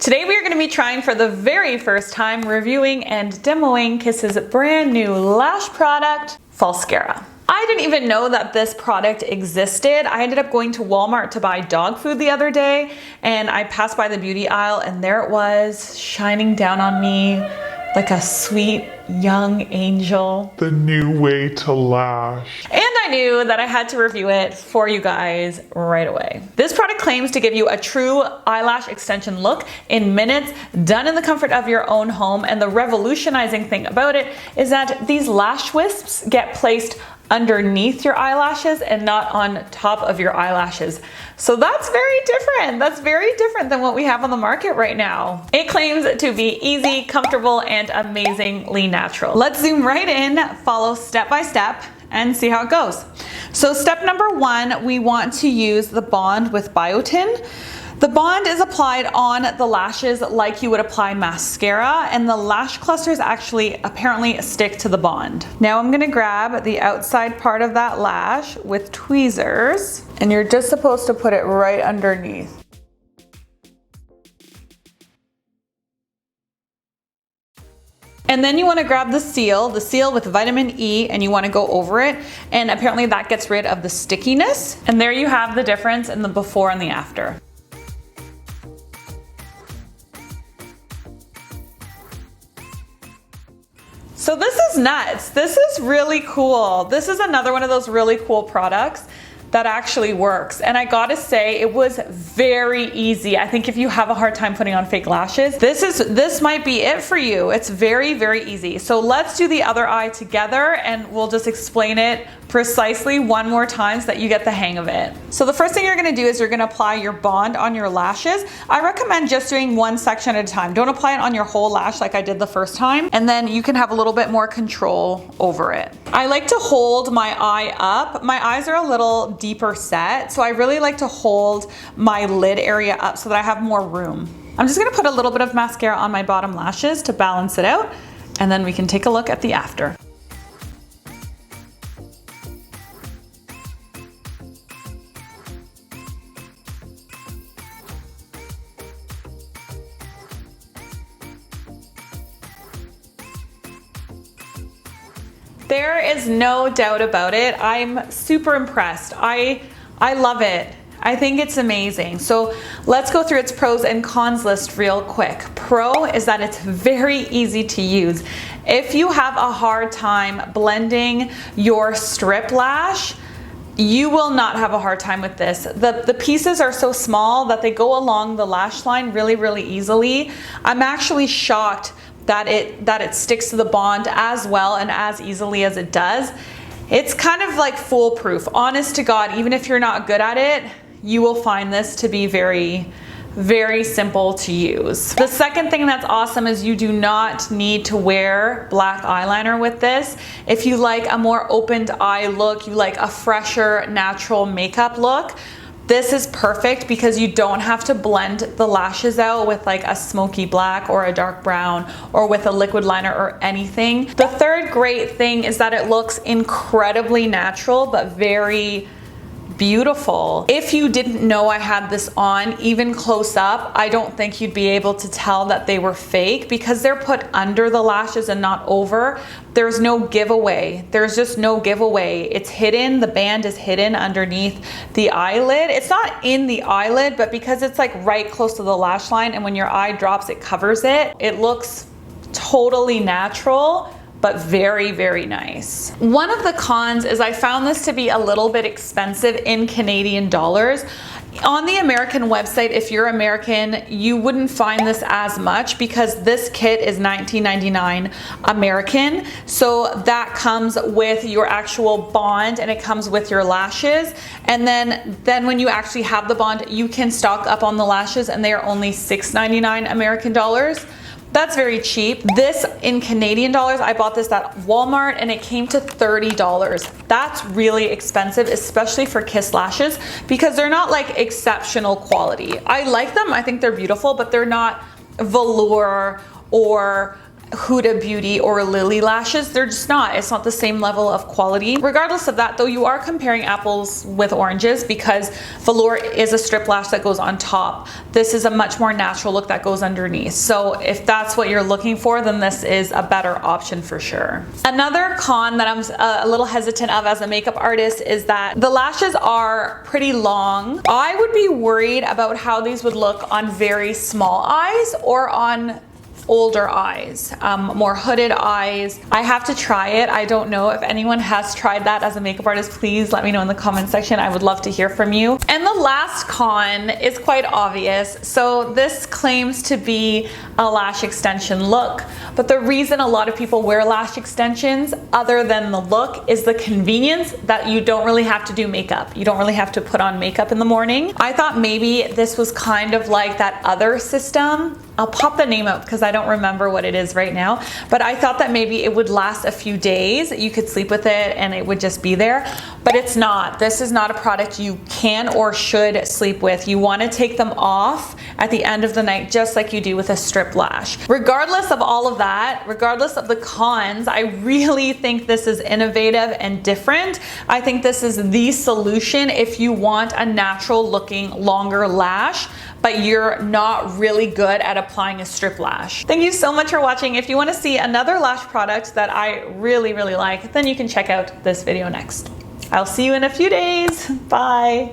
Today we are going to be trying for the very first time, reviewing and demoing Kiss's brand new lash product, Falscara. I didn't even know that this product existed. I ended up going to Walmart to buy dog food the other day, and I passed by the beauty aisle and there it was, shining down on me like a sweet young angel. The new way to lash. And I knew that I had to review it for you guys right away. This product claims to give you a true eyelash extension look in minutes, done in the comfort of your own home. And the revolutionizing thing about it is that these lash wisps get placed underneath your eyelashes and not on top of your eyelashes. So that's very different. That's very different than what we have on the market right now. It claims to be easy, comfortable, and amazingly natural. Let's zoom right in, follow step by step, and see how it goes. So step number one, we want to use the bond with biotin. The bond is applied on the lashes like you would apply mascara, and the lash clusters actually apparently stick to the bond. Now I'm gonna grab the outside part of that lash with tweezers, and you're just supposed to put it right underneath. And then you want to grab the seal with vitamin E, and you want to go over it, and apparently that gets rid of the stickiness. And there you have the difference in the before and the after. So this is nuts. This is really cool. This is another one of those really cool products that actually works. And I gotta say, it was very easy. I think if you have a hard time putting on fake lashes, this might be it for you. It's very, very easy. So let's do the other eye together and we'll just explain it precisely one more time so that you get the hang of it. So the first thing you're gonna do is you're gonna apply your bond on your lashes. I recommend just doing one section at a time. Don't apply it on your whole lash like I did the first time, and then you can have a little bit more control over it. I like to hold my eye up. My eyes are a little deeper set, so I really like to hold my lid area up so that I have more room. I'm just gonna put a little bit of mascara on my bottom lashes to balance it out, and then we can take a look at the after. There is no doubt about it. I'm super impressed. I love it. I think it's amazing. So let's go through its pros and cons list real quick. Pro is that it's very easy to use. If you have a hard time blending your strip lash, you will not have a hard time with this. The pieces are so small that they go along the lash line really, really easily. I'm actually shocked that it sticks to the bond as well and as easily as it does. It's kind of like foolproof. Honest to God, even if you're not good at it, you will find this to be very, very simple to use. The second thing that's awesome is you do not need to wear black eyeliner with this. If you like a more opened eye look, you like a fresher, natural makeup look, this is perfect because you don't have to blend the lashes out with like a smoky black or a dark brown or with a liquid liner or anything. The third great thing is that it looks incredibly natural but very beautiful. If you didn't know I had this on, even close up, I don't think you'd be able to tell that they were fake because they're put under the lashes and not over. There's no giveaway. There's just no giveaway. It's hidden. The band is hidden underneath the eyelid. It's not in the eyelid, but because it's like right close to the lash line and when your eye drops, it covers it. It looks totally natural, but very, very nice. One of the cons is I found this to be a little bit expensive in Canadian dollars. On the American website, if you're American, you wouldn't find this as much because this kit is $19.99 American. So that comes with your actual bond and it comes with your lashes. And then when you actually have the bond, you can stock up on the lashes and they are only $6.99 American dollars. That's very cheap. This in Canadian dollars, I bought this at Walmart and it came to $30. That's really expensive, especially for Kiss lashes because they're not like exceptional quality. I like them, I think they're beautiful, but they're not velour or Huda Beauty or Lily lashes. They're just not. It's not the same level of quality. Regardless of that though, you are comparing apples with oranges because velour is a strip lash that goes on top. This is a much more natural look that goes underneath. So if that's what you're looking for, then this is a better option for sure. Another con that I'm a little hesitant of as a makeup artist is that the lashes are pretty long. I would be worried about how these would look on very small eyes or on older eyes, more hooded eyes. I have to try it. I don't know if anyone has tried that as a makeup artist. Please let me know in the comment section. I would love to hear from you. And the last con is quite obvious. So this claims to be a lash extension look, but the reason a lot of people wear lash extensions other than the look is the convenience that you don't really have to do makeup. You don't really have to put on makeup in the morning. I thought maybe this was kind of like that other system. I'll pop the name up because I don't remember what it is right now, but I thought that maybe it would last a few days. You could sleep with it and it would just be there, but it's not. This is not a product you can or should sleep with. You want to take them off at the end of the night, just like you do with a strip lash. Regardless of all of that, regardless of the cons, I really think this is innovative and different. I think this is the solution if you want a natural looking longer lash, but you're not really good at applying a strip lash. Thank you so much for watching. If you want to see another lash product that I really like, then you can check out this video next. I'll see you in a few days. Bye.